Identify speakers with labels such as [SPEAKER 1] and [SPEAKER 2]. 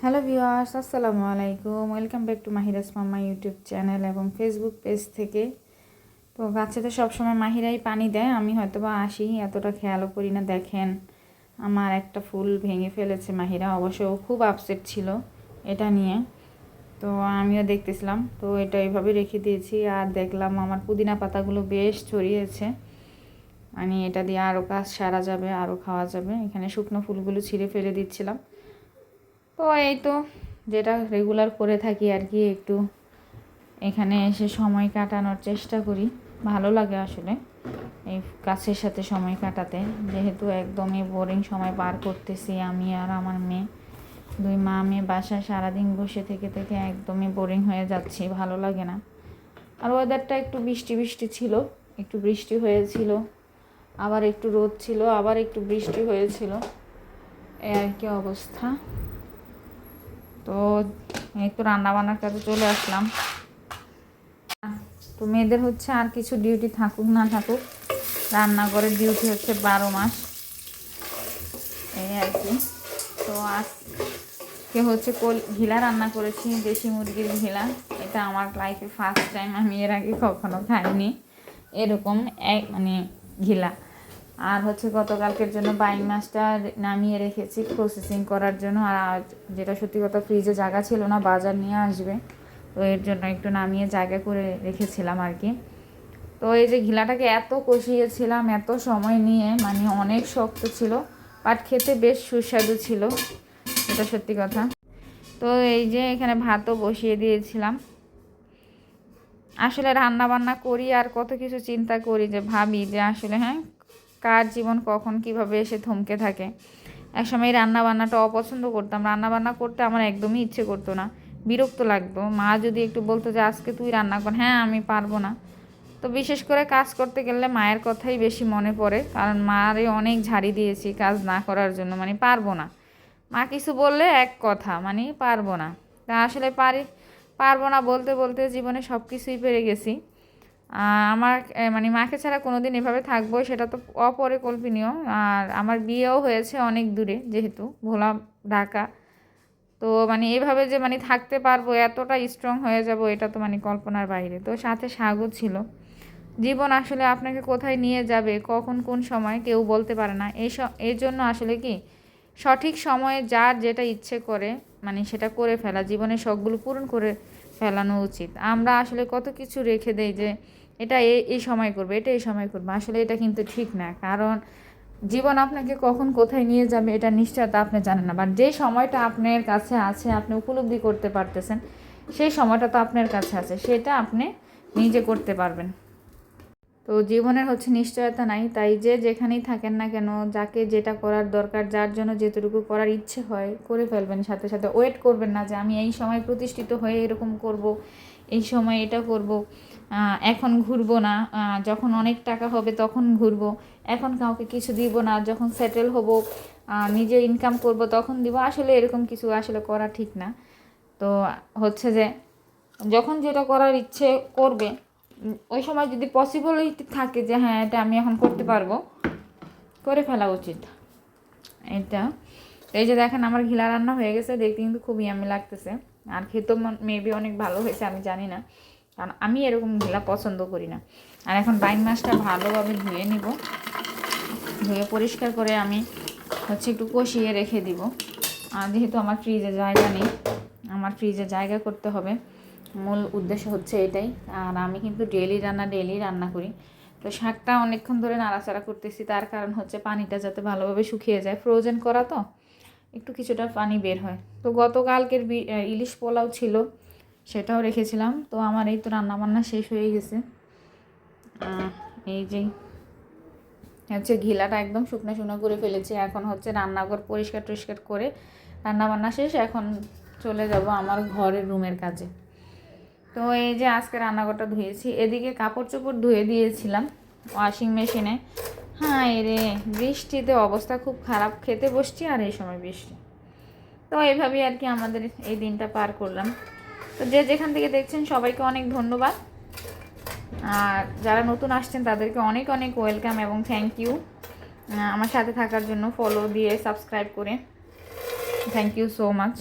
[SPEAKER 1] Hello viewers, আসসালামু আলাইকুম। Welcome back to Mahiras mamma YouTube channel এবং ফেসবুক পেজ থেকে। তো গাছেতে সবসময় মাহিরাই পানি দেয়, আমি হয়তো বা আসি এতটা খেয়ালও করি না। দেখেন আমার একটা ফুল ভেঙে ফেলেছে মাহিরা, অবশ্য খুব আপসেট ছিল এটা নিয়ে। তো আমিও দেখতেছিলাম, তো এটা এইভাবে রেখে দিয়েছি। আর দেখলাম আমার পুদিনা পাতাগুলো বেশ ছড়িয়েছে, মানে এটা দিয়ে আরও কাজ সারা যাবে, আরও খাওয়া যাবে। এখানে শুকনো ফুলগুলো ছিঁড়ে ফেলে দিচ্ছিলাম। তো এই তো যেটা রেগুলার করে থাকি আর কি, একটু এখানে এসে সময় কাটানোর চেষ্টা করি। ভালো লাগে আসলে এই গাছের সাথে সময় কাটাতে, যেহেতু একদমই বোরিং সময় পার করতেছি আমি আর আমার মেয়ে। দুই মা মেয়ে বাসায় সারাদিন বসে থেকে থেকে একদমই বোরিং হয়ে যাচ্ছি, ভালো লাগে না। আর ওয়েদারটা একটু বৃষ্টি বৃষ্টি ছিল, একটু বৃষ্টি হয়েছিল, আবার একটু রোদ ছিল, আবার একটু বৃষ্টি হয়েছিল, এই আর কি অবস্থা। তো এই তো রান্নাবান্নার কাজে চলে আসলাম। তো মেয়েদের হচ্ছে আর কিছু ডিউটি থাকুক না থাকুক, রান্নাঘরের ডিউটি হচ্ছে 12 মাস, এই আর কি। তো আজকে হচ্ছে ঘিলা রান্না করেছি, দেশি মুরগির ঘিলা। এটা আমার লাইফে ফার্স্ট টাইম, আমি এর আগে কখনো খাইনি এরকম মানে ঘিলা। আর হচ্ছে গতকালকের জন্য বাইং মাছটা নামিয়ে রেখেছি প্রসেসিং করার জন্য। আর যেটা সত্যি কথা, ফ্রিজে জায়গা ছিল না, বাজার নিয়ে আসবে, তো এর জন্য একটু নামিয়ে জায়গা করে রেখেছিলাম আর কি। তো এই যে ঘিলাটাকে এত কষিয়েছিলাম এত সময় নিয়ে, মানে অনেক শক্ত ছিল, বাট খেতে বেশ সুস্বাদু ছিল, এটা সত্যি কথা। তো এই যে এখানে ভাতও বসিয়ে দিয়েছিলাম। আসলে রান্না বান্না করি আর কত কিছু চিন্তা করি, যে ভাবি যে আসলে হ্যাঁ, কার জীবন কখন কিভাবে এসে থমকে থাকে। একসময় রান্না বান্নাটা অপছন্দ করতাম, রান্না বান্না করতে আমার একদমই ইচ্ছে করতো না, বিরক্ত লাগতো। মা যদি একটু বলতো যে আজকে তুই রান্না কর, হ্যাঁ আমি পারবো না। তো বিশেষ করে কাজ করতে গেলে মায়ের কথাই বেশি মনে পড়ে, কারণ মারে অনেক ঝাড়ি দিয়েছি কাজ না করার জন্য, মানে পারবো না। মা কিছু বললে এক কথা, মানে পারবো না। তা আসলে পারবো না বলতে বলতে জীবনে সব কিছুই পেরে গেছি। আমার মানে মাকে ছাড়া কোনো দিন এভাবে থাকবো সেটা তো অপরিকল্পনীয়। আর আমার বিয়েও হয়েছে অনেক দূরে, যেহেতু ভোলা, ঢাকা। তো মানে এভাবে যে মানে থাকতে পারবো, এতটা স্ট্রং হয়ে যাব, এটা তো মানে কল্পনার বাইরে। তো সাথে স্বাগত ছিল। জীবন আসলে আপনাকে কোথায় নিয়ে যাবে, কখন কোন সময় কেউ বলতে পারে না। এই জন্য আসলে কি সঠিক সময়ে যার যেটা ইচ্ছে করে মানে সেটা করে ফেলা, জীবনের শখগুলো পূরণ করে ফেলানো উচিত। আমরা আসলে কত কিছু রেখে দেই যে এটা এই সময় করবে, এটা এই সময় করবে, আসলে এটা কিন্তু ঠিক না। কারণ জীবন আপনাকে কখন কোথায় নিয়ে যাবে এটা নিশ্চয়তা আপনি জানেন না। বাট যে সময়টা আপনার কাছে আছে, আপনি উপলব্ধি করতে পারতেছেন, সেই সময়টা তো আপনার কাছে আছে, সেটা আপনি নিজে করতে পারবেন। তো জীবনের হচ্ছে নিশ্চয়তা নাই, তাই যে যেখানেই থাকেন না কেন, যাকে যেটা করার দরকার, যার জন্য যেটুকু করার ইচ্ছে হয় করে ফেলবেন। সাথে সাথে ওয়েট করবেন না যে আমি এই সময় প্রতিষ্ঠিত হয়ে এরকম করব, এই সময় এটা করব, এখন ঘুরবো না, যখন অনেক টাকা হবে তখন ঘুরবো, এখন কাউকে কিছু দিব না, যখন সেটেল হব নিজে ইনকাম করব তখন দিব। আসলে এরকম কিছু আসলে করা ঠিক না। তো হচ্ছে যে যখন যেটা করার ইচ্ছে করবে, ওই সময় যদি পসিবিলিটি থাকে যে হ্যাঁ এটা আমি এখন করতে পারবো, করে ফেলা উচিত এটা। এই যে দেখেন আমার ঘিলা রান্না হয়ে গেছে, দেখতে কিন্তু খুব ইয়ামি লাগতেছে। আর খেতেও মেবি অনেক ভালো হয়েছে, আমি জানি না, কারণ আমি এরকম ঘিলা পছন্দ করি না। আর এখন বাইং মাছটা ভালোভাবে ধুয়ে নিব, ধুয়ে পরিষ্কার করে আমি হচ্ছে একটু কষিয়ে রেখে দিব। আর যেহেতু আমার ফ্রিজে জায়গা নেই, আমার ফ্রিজে জায়গা করতে হবে, মূল উদ্দেশ্য হচ্ছে এটাই। আর আমি কিন্তু ডেলি রান্না করি। তো শাকটা অনেকক্ষণ ধরে নাড়াচাড়া করতেছি, তার কারণ হচ্ছে পানিটা যাতে ভালোভাবে শুকিয়ে যায়, ফ্রোজেন করা তো একটু কিছুটা পানি বের হয়। তো গতকালকের ইলিশ পোলাও ছিল, সেটাও রেখেছিলাম। তো আমার এই তো রান্নাবান্না শেষ হয়ে গেছে। এই যে হচ্ছে ঘিলাটা একদম শুকনো শুকনো করে ফেলেছি। এখন হচ্ছে রান্নাঘর পরিষ্কার টরিষ্কার করে রান্নাবান্না শেষ, এখন চলে যাব আমার ঘরের রুমের কাজে। তো এই যে আজকে রান্নাঘরটা ধুয়েছি, এদিকে কাপড় চোপড় ধুয়ে দিয়েছিলাম ওয়াশিং মেশিনে। হ্যাঁ রে, বৃষ্টিতে অবস্থা খুব খারাপ, খেতে বসছি আর এই সময় বৃষ্টি। তো এইভাবেই আর কি আমাদের এই দিনটা পার করলাম। তো যে যেখান থেকে দেখছেন সবাইকে অনেক ধন্যবাদ। আর যারা নতুন আসছেন তাদেরকে অনেক অনেক ওয়েলকাম এবং থ্যাংক ইউ আমার সাথে থাকার জন্য, ফলো দিয়ে সাবস্ক্রাইব করে। Thank you so much.